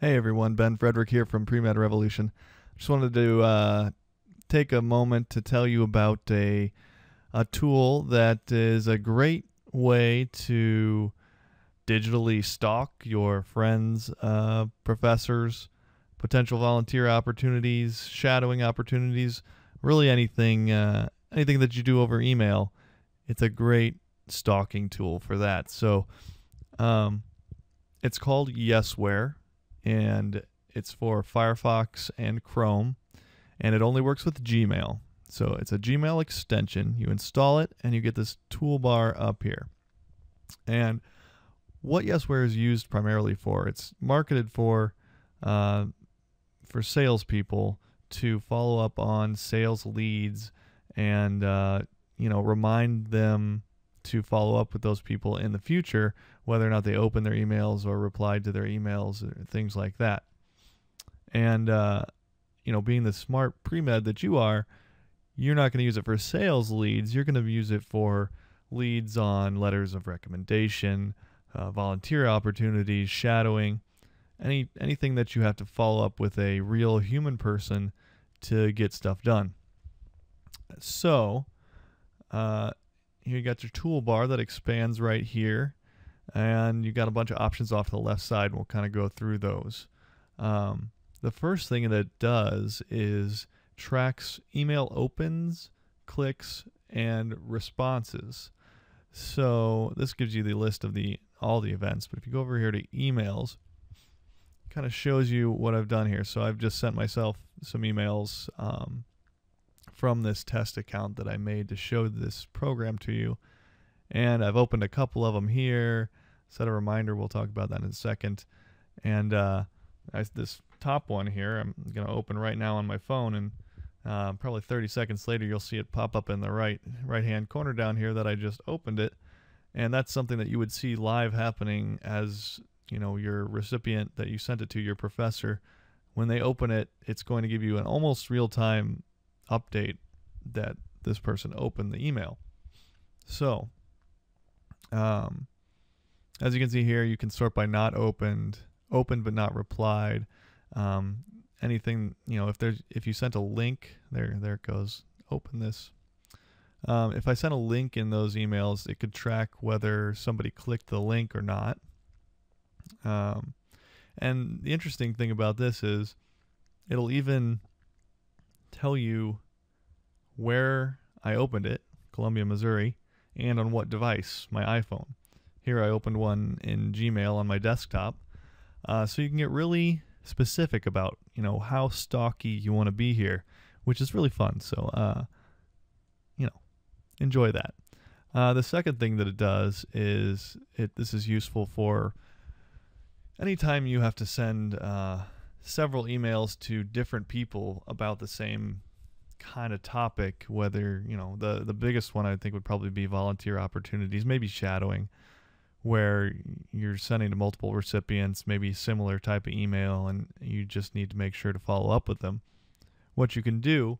Hey everyone, Ben Frederick here from Pre-Med Revolution. Just wanted to take a moment to tell you about a tool that is a great way to digitally stalk your friends, professors, potential volunteer opportunities, shadowing opportunities, really anything that you do over email. It's a great stalking tool for that. So it's called Yesware, and it's for Firefox and Chrome, and it only works with Gmail. So it's a Gmail extension. You install it, and you get this toolbar up here. And what Yesware is used primarily for, it's marketed for salespeople to follow up on sales leads and remind them to follow up with those people in the future, whether or not they open their emails or replied to their emails or things like that. And being the smart pre-med that you are, you're not going to use it for sales leads. You're going to use it for leads on letters of recommendation, volunteer opportunities, shadowing, anything that you have to follow up with a real human person to get stuff done. So here you got your toolbar that expands right here, and you got a bunch of options off to the left side, and we'll kind of go through those. The first thing that it does is tracks email opens, clicks, and responses. So this gives you the list of all the events, but if you go over here to emails, it kind of shows you what I've done here. So I've just sent myself some emails from this test account that I made to show this program to you. And I've opened a couple of them here, set a reminder, we'll talk about that in a second. And this top one here, I'm going to open right now on my phone, and probably 30 seconds later you'll see it pop up in the right-hand corner down here that I just opened it. And that's something that you would see live happening as your recipient that you sent it to, your professor. When they open it, it's going to give you an almost real-time update that this person opened the email. So as you can see here, you can sort by not opened but not replied. Anything, if you sent a link, there it goes, open this. If I sent a link in those emails, it could track whether somebody clicked the link or not. And the interesting thing about this is it'll even tell you where I opened it, Columbia, Missouri, and on what device, my iPhone. Here I opened one in Gmail on my desktop. So you can get really specific about, how stalky you want to be here, which is really fun. So, enjoy that. The second thing that it does is this is useful for anytime you have to send several emails to different people about the same kind of topic, whether, the biggest one I think would probably be volunteer opportunities, maybe shadowing, where you're sending to multiple recipients, maybe similar type of email, and you just need to make sure to follow up with them. What you can do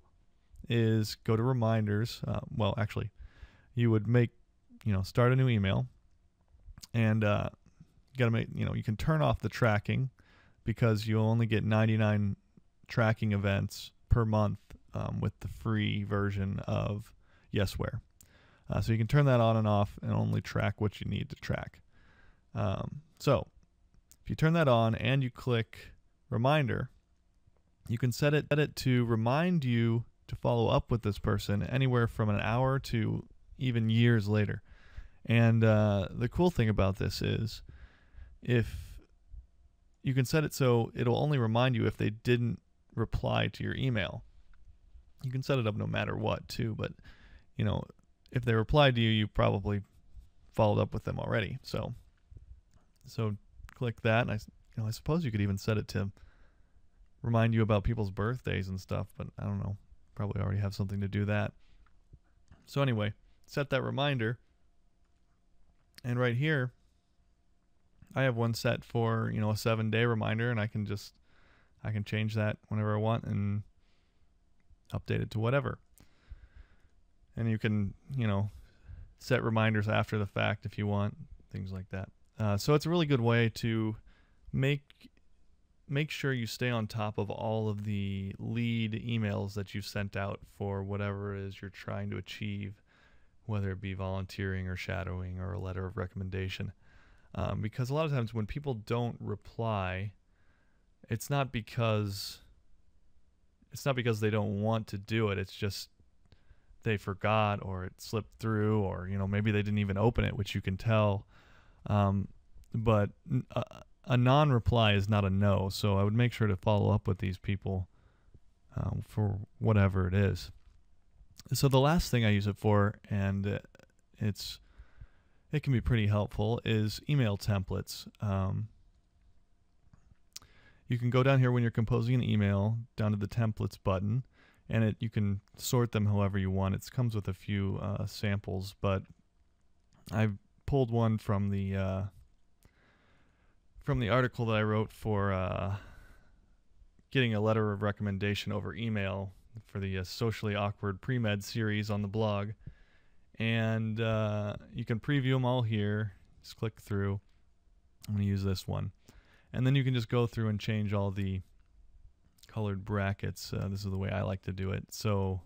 is go to reminders. Well, actually, you would start a new email, and you got to make, you can turn off the tracking because you only get 99 tracking events per month with the free version of Yesware. So you can turn that on and off and only track what you need to track. So if you turn that on and you click reminder, you can set it to remind you to follow up with this person anywhere from an hour to even years later. And the cool thing about this is if you can set it so it'll only remind you if they didn't reply to your email. You can set it up no matter what too, but if they replied to you, you probably followed up with them already. So click that, and I suppose you could even set it to remind you about people's birthdays and stuff, but I don't know. Probably already have something to do that. So anyway, set that reminder, and right here, I have one set for a 7-day reminder, and I can change that whenever I want and update it to whatever. And you can, set reminders after the fact if you want, things like that. So it's a really good way to make make sure you stay on top of all of the lead emails that you've sent out for whatever it is you're trying to achieve, whether it be volunteering or shadowing or a letter of recommendation. Because a lot of times when people don't reply, it's not because they don't want to do it. It's just they forgot, or it slipped through, or maybe they didn't even open it, which you can tell. But a non-reply is not a no, so I would make sure to follow up with these people for whatever it is. So the last thing I use it for, and it can be pretty helpful, is email templates. You can go down here when you're composing an email, down to the templates button, and you can sort them however you want. It comes with a few samples, but I've pulled one from the article that I wrote for getting a letter of recommendation over email for the Socially Awkward Pre-Med series on the blog. And you can preview them all here. Just click through. I'm going to use this one. And then you can just go through and change all the colored brackets. This is the way I like to do it. So,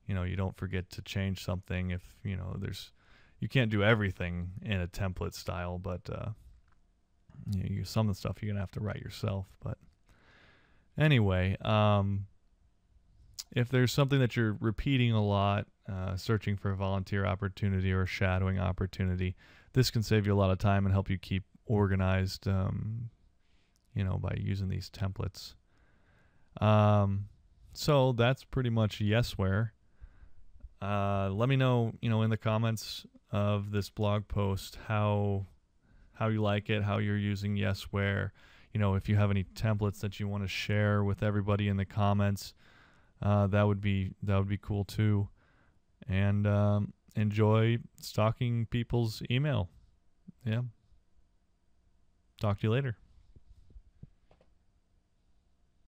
you don't forget to change something if, you can't do everything in a template style, but some of the stuff you're going to have to write yourself. But anyway, if there's something that you're repeating a lot, searching for a volunteer opportunity or a shadowing opportunity, this can save you a lot of time and help you keep organized, by using these templates. So that's pretty much Yesware. Let me know, in the comments of this blog post how you like it, how you're using Yesware. If you have any templates that you want to share with everybody in the comments, that would be cool too. And enjoy stalking people's email. Yeah. Talk to you later.